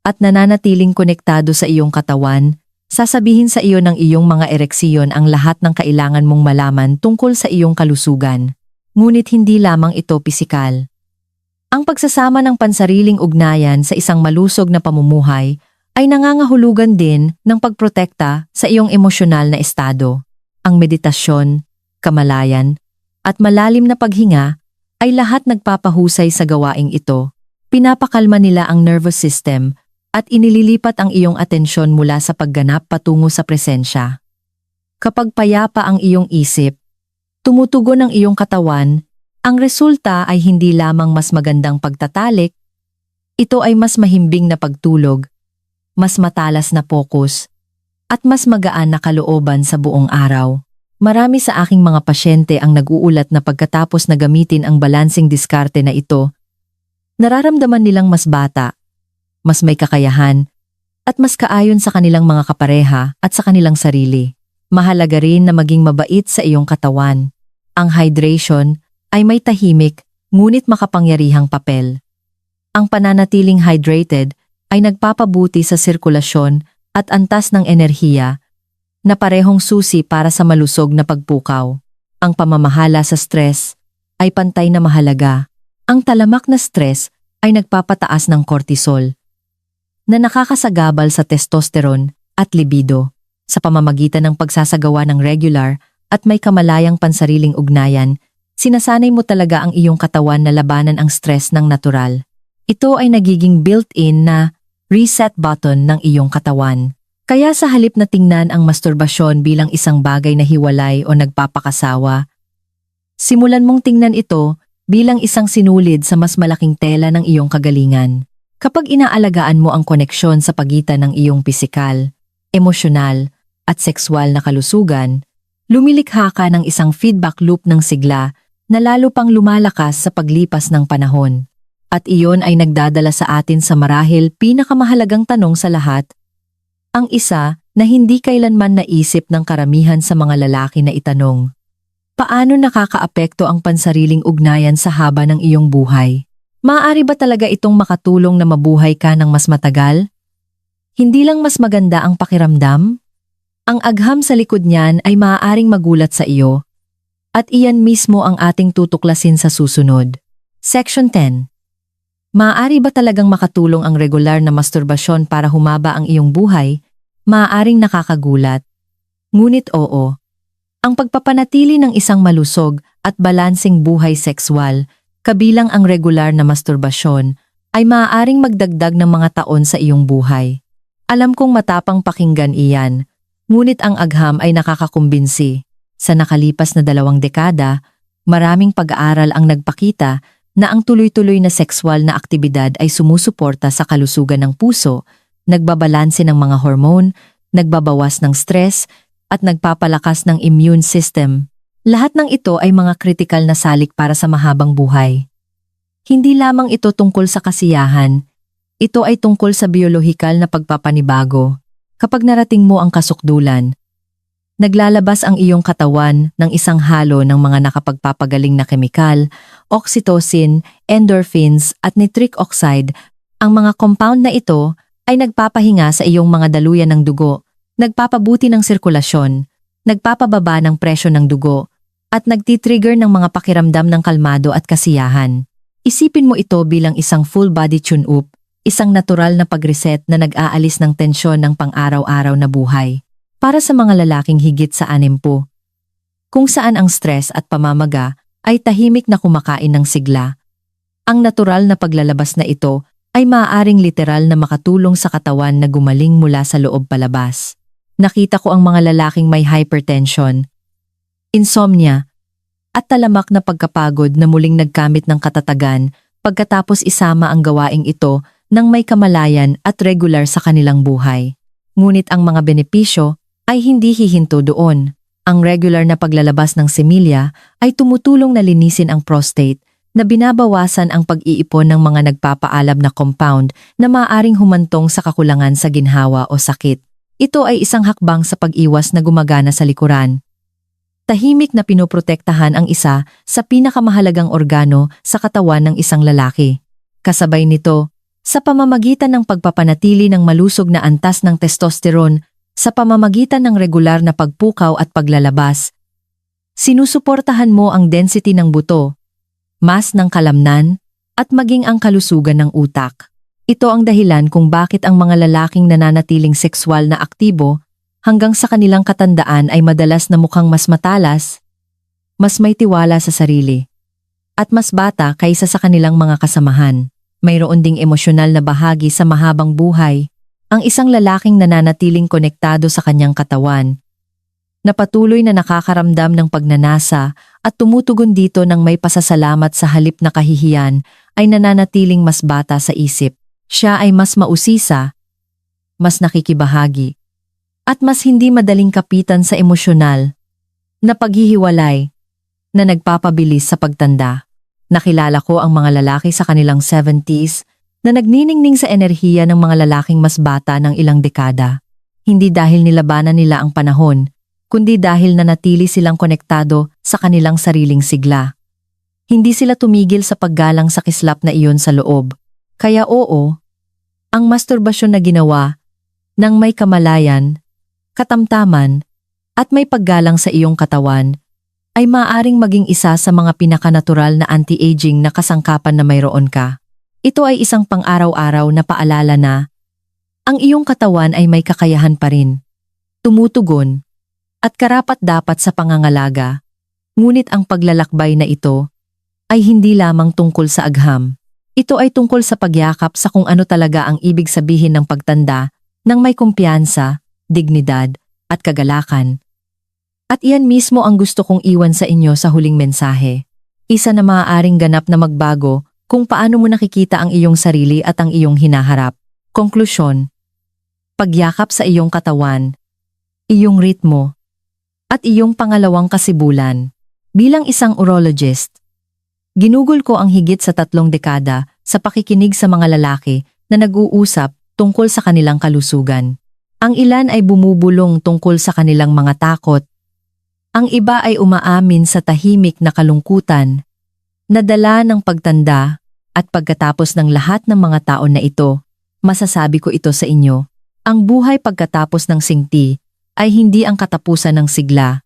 at nananatiling konektado sa iyong katawan, sasabihin sa iyo ng iyong mga ereksiyon ang lahat ng kailangan mong malaman tungkol sa iyong kalusugan. Ngunit hindi lamang ito pisikal. Ang pagsasama ng pansariling ugnayan sa isang malusog na pamumuhay ay nangangahulugan din ng pagprotekta sa iyong emosyonal na estado. Ang meditasyon, kamalayan, at malalim na paghinga ay lahat nagpapahusay sa gawaing ito. Pinapakalma nila ang nervous system at inililipat ang iyong atensyon mula sa pagganap patungo sa presensya. Kapag payapa ang iyong isip, tumutugon ang iyong katawan, ang resulta ay hindi lamang mas magandang pagtatalik, ito ay mas mahimbing na pagtulog, mas matalas na focus, at mas magaan na kalooban sa buong araw. Marami sa aking mga pasyente ang nag-uulat na pagkatapos na gamitin ang balancing diskarte na ito, nararamdaman nilang mas bata, mas may kakayahan, at mas kaayon sa kanilang mga kapareha at sa kanilang sarili. Mahalaga rin na maging mabait sa iyong katawan. Ang hydration ay may tahimik, ngunit makapangyarihang papel. Ang pananatiling hydrated ay nagpapabuti sa sirkulasyon at antas ng enerhiya, na parehong susi para sa malusog na pagpukaw. Ang pamamahala sa stress ay pantay na mahalaga. Ang talamak na stress ay nagpapataas ng cortisol, na nakakasagabal sa testosterone at libido. Sa pamamagitan ng pagsasagawa ng regular at may kamalayang pansariling ugnayan, Sinasanay mo talaga ang iyong katawan na labanan ang stress ng natural. Ito ay nagiging built-in na reset button ng iyong katawan. Kaya sa halip na tingnan ang masturbasyon bilang isang bagay na hiwalay o nagpapakasawa, simulan mong tingnan ito bilang isang sinulid sa mas malaking tela ng iyong kagalingan. Kapag inaalagaan mo ang koneksyon sa pagitan ng iyong pisikal, emosyonal, at sexual na kalusugan, lumilikha ka ng isang feedback loop ng sigla na lalo pang lumalakas sa paglipas ng panahon. At iyon ay nagdadala sa atin sa marahil pinakamahalagang tanong sa lahat. Ang isa na hindi kailanman naisip ng karamihan sa mga lalaki na itanong. Paano nakakaapekto ang pansariling ugnayan sa haba ng iyong buhay? Maaari ba talaga itong makatulong na mabuhay ka ng mas matagal? Hindi lang mas maganda ang pakiramdam? Ang agham sa likod niyan ay maaaring magulat sa iyo. At iyan mismo ang ating tutuklasin sa susunod. Section 10. Maaari ba talagang makatulong ang regular na masturbasyon para humaba ang iyong buhay? Maaaring nakakagulat. Ngunit oo. Ang pagpapanatili ng isang malusog at balanseng buhay sexual, kabilang ang regular na masturbasyon, ay maaaring magdagdag ng mga taon sa iyong buhay. Alam kong matapang pakinggan iyan, ngunit ang agham ay nakakakumbinsi. Sa nakalipas na 2 dekada, maraming pag-aaral ang nagpakita na ang tuloy-tuloy na sexual na aktibidad ay sumusuporta sa kalusugan ng puso, nagbabalanse ng mga hormone, nagbabawas ng stress, at nagpapalakas ng immune system. Lahat ng ito ay mga kritikal na salik para sa mahabang buhay. Hindi lamang ito tungkol sa kasiyahan, ito ay tungkol sa biolohikal na pagpapanibago. Kapag narating mo ang kasukdulan, naglalabas ang iyong katawan ng isang halo ng mga nakapagpapagaling na kemikal, oxytocin, endorphins at nitric oxide. Ang mga compound na ito ay nagpapahinga sa iyong mga daluyan ng dugo, nagpapabuti ng sirkulasyon, nagpapababa ng presyo ng dugo, at nagtitrigger ng mga pakiramdam ng kalmado at kasiyahan. Isipin mo ito bilang isang full-body tune-up, isang natural na pag-reset na nag-aalis ng tensyon ng pang-araw-araw na buhay. Para sa mga lalaking higit sa 60, kung saan ang stress at pamamaga ay tahimik na kumakain ng sigla. Ang natural na paglalabas na ito ay maaaring literal na makatulong sa katawan na gumaling mula sa loob palabas. Nakita ko ang mga lalaking may hypertension, insomnia, at talamak na pagkapagod na muling nagkamit ng katatagan pagkatapos isama ang gawaing ito ng may kamalayan at regular sa kanilang buhay. Ngunit ang mga benepisyo ay hindi hihinto doon. Ang regular na paglalabas ng semilya ay tumutulong na linisin ang prostate, na binabawasan ang pag-iipon ng mga nagpapaalam na compound na maaaring humantong sa kakulangan sa ginhawa o sakit. Ito ay isang hakbang sa pag-iwas na gumagana sa likuran. Tahimik na pinoprotektahan ang isa sa pinakamahalagang organo sa katawan ng isang lalaki. Kasabay nito, sa pamamagitan ng pagpapanatili ng malusog na antas ng testosterone, sa pamamagitan ng regular na pagpukaw at paglalabas, sinusuportahan mo ang density ng buto, mas ng kalamnan, at maging ang kalusugan ng utak. Ito ang dahilan kung bakit ang mga lalaking nananatiling sexual na aktibo hanggang sa kanilang katandaan ay madalas na mukhang mas matalas, mas may tiwala sa sarili, at mas bata kaysa sa kanilang mga kasamahan. Mayroon ding emosyonal na bahagi sa mahabang buhay. Ang isang lalaking nananatiling konektado sa kanyang katawan, na patuloy na nakakaramdam ng pagnanasa at tumutugon dito ng may pasasalamat sa halip na kahihiyan, ay nananatiling mas bata sa isip. Siya ay mas mausisa, mas nakikibahagi, at mas hindi madaling kapitan sa emosyonal na paghihiwalay na nagpapabilis sa pagtanda. Nakilala ko ang mga lalaki sa kanilang 70s na nagniningning sa enerhiya ng mga lalaking mas bata ng ilang dekada. Hindi dahil nilabanan nila ang panahon, kundi dahil nanatili silang konektado sa kanilang sariling sigla. Hindi sila tumigil sa paggalang sa kislap na iyon sa loob. Kaya oo, ang masturbasyon na ginawa ng may kamalayan, katamtaman, at may paggalang sa iyong katawan ay maaaring maging isa sa mga pinakanatural na anti-aging na kasangkapan na mayroon ka. Ito ay isang pang-araw-araw na paalala na ang iyong katawan ay may kakayahan pa rin, tumutugon, at karapat-dapat sa pangangalaga. Ngunit ang paglalakbay na ito ay hindi lamang tungkol sa agham. Ito ay tungkol sa pagyakap sa kung ano talaga ang ibig sabihin ng pagtanda ng may kumpiyansa, dignidad, at kagalakan. At iyan mismo ang gusto kong iwan sa inyo sa huling mensahe. Isa na maaaring ganap na magbago kung paano mo nakikita ang iyong sarili at ang iyong hinaharap. Konklusyon. Pagyakap sa iyong katawan, iyong ritmo, at iyong pangalawang kasibulan. Bilang isang urologist, ginugol ko ang higit sa 3 dekada sa pakikinig sa mga lalaki na nag-uusap tungkol sa kanilang kalusugan. Ang ilan ay bumubulong tungkol sa kanilang mga takot. Ang iba ay umaamin sa tahimik na kalungkutan, nadala ng pagtanda, at pagkatapos ng lahat ng mga taon na ito, masasabi ko ito sa inyo, ang buhay pagkatapos ng singti ay hindi ang katapusan ng sigla.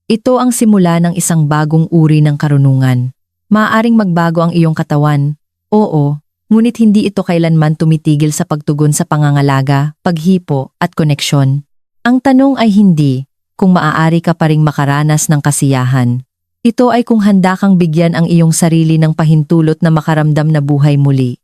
Ito ang simula ng isang bagong uri ng karunungan. Maaaring magbago ang iyong katawan, oo, ngunit hindi ito kailanman tumitigil sa pagtugon sa pangangalaga, paghipo, at koneksyon. Ang tanong ay hindi kung maaari ka pa ring makaranas ng kasiyahan. Ito ay kung handa kang bigyan ang iyong sarili ng pahintulot na makaramdam na buhay muli.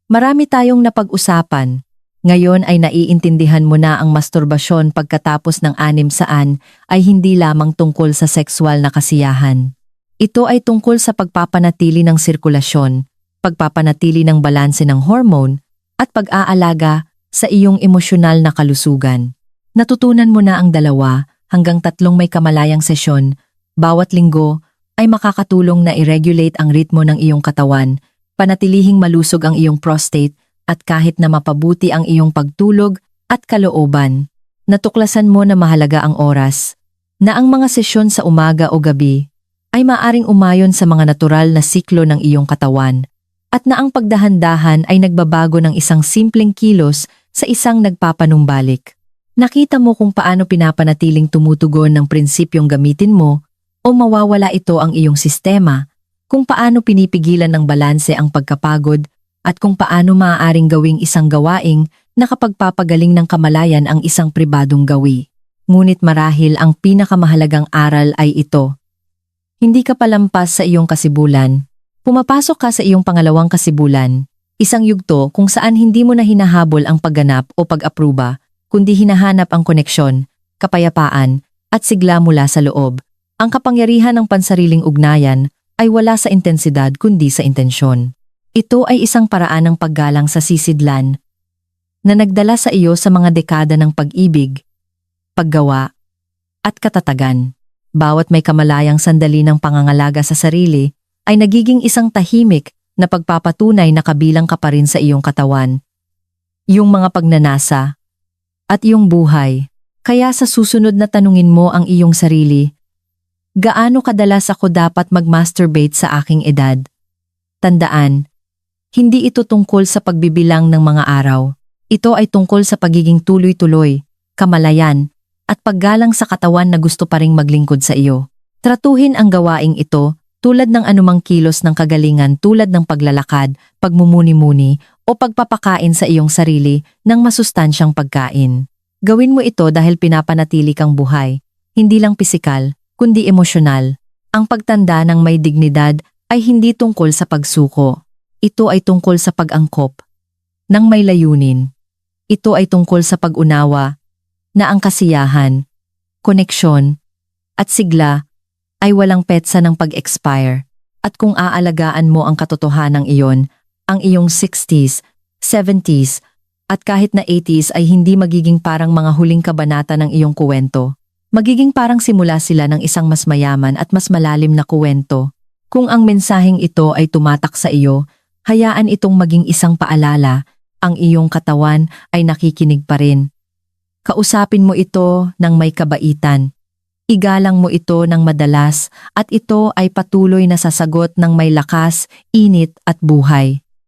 Marami tayong napag-usapan. Ngayon ay naiintindihan mo na ang masturbasyon pagkatapos ng 6 saan ay hindi lamang tungkol sa sexual na kasiyahan. Ito ay tungkol sa pagpapanatili ng sirkulasyon, pagpapanatili ng balanse ng hormone, at pag-aalaga sa iyong emosyonal na kalusugan. Natutunan mo na ang 2 hanggang 3 may kamalayang sesyon, bawat linggo ay makakatulong na i-regulate ang ritmo ng iyong katawan, panatilihing malusog ang iyong prostate, at kahit na mapabuti ang iyong pagtulog at kalooban. Natuklasan mo na mahalaga ang oras, na ang mga sesyon sa umaga o gabi ay maaring umayon sa mga natural na siklo ng iyong katawan, at na ang pagdahan-dahan ay nagbabago ng isang simpleng kilos sa isang nagpapanumbalik. Nakita mo kung paano pinapanatiling tumutugon ng prinsipyong gamitin mo o mawawala ito ang iyong sistema, kung paano pinipigilan ng balanse ang pagkapagod, at kung paano maaaring gawing isang gawaing nakapagpapagaling ng kamalayan ang isang pribadong gawi. Ngunit marahil ang pinakamahalagang aral ay ito. Hindi ka palampas sa iyong kasibulan. Pumapasok ka sa iyong pangalawang kasibulan, isang yugto kung saan hindi mo na hinahabol ang pagganap o pag-apruba, kundi hinahanap ang koneksyon, kapayapaan, at sigla mula sa loob. Ang kapangyarihan ng pansariling ugnayan ay wala sa intensidad kundi sa intensyon. Ito ay isang paraan ng paggalang sa sisidlan na nagdala sa iyo sa mga dekada ng pag-ibig, paggawa, at katatagan. Bawat may kamalayang sandali ng pangangalaga sa sarili ay nagiging isang tahimik na pagpapatunay na kabilang ka pa rin sa iyong katawan, iyong mga pagnanasa, at iyong buhay. Kaya sa susunod na tanungin mo ang iyong sarili, gaano kadalas ako dapat mag-masturbate sa aking edad? Tandaan, hindi ito tungkol sa pagbibilang ng mga araw. Ito ay tungkol sa pagiging tuloy-tuloy, kamalayan, at paggalang sa katawan na gusto pa ring maglingkod sa iyo. Tratuhin ang gawaing ito tulad ng anumang kilos ng kagalingan tulad ng paglalakad, pagmumuni-muni, o pagpapakain sa iyong sarili ng masustansyang pagkain. Gawin mo ito dahil pinapanatili kang buhay, hindi lang pisikal, kundi emosyonal. Ang pagtanda ng may dignidad ay hindi tungkol sa pagsuko. Ito ay tungkol sa pag-angkop ng may layunin. Ito ay tungkol sa pag-unawa na ang kasiyahan, koneksyon, at sigla ay walang petsa ng pag-expire. At kung aalagaan mo ang katotohanang iyon, ang iyong 60s, 70s, at kahit na 80s ay hindi magiging parang mga huling kabanata ng iyong kuwento. Magiging parang simula sila ng isang mas mayaman at mas malalim na kuwento. Kung ang mensaheng ito ay tumatak sa iyo, hayaan itong maging isang paalala, ang iyong katawan ay nakikinig pa rin. Kausapin mo ito ng may kabaitan. Igalang mo ito ng madalas at ito ay patuloy na sasagot ng may lakas, init at buhay.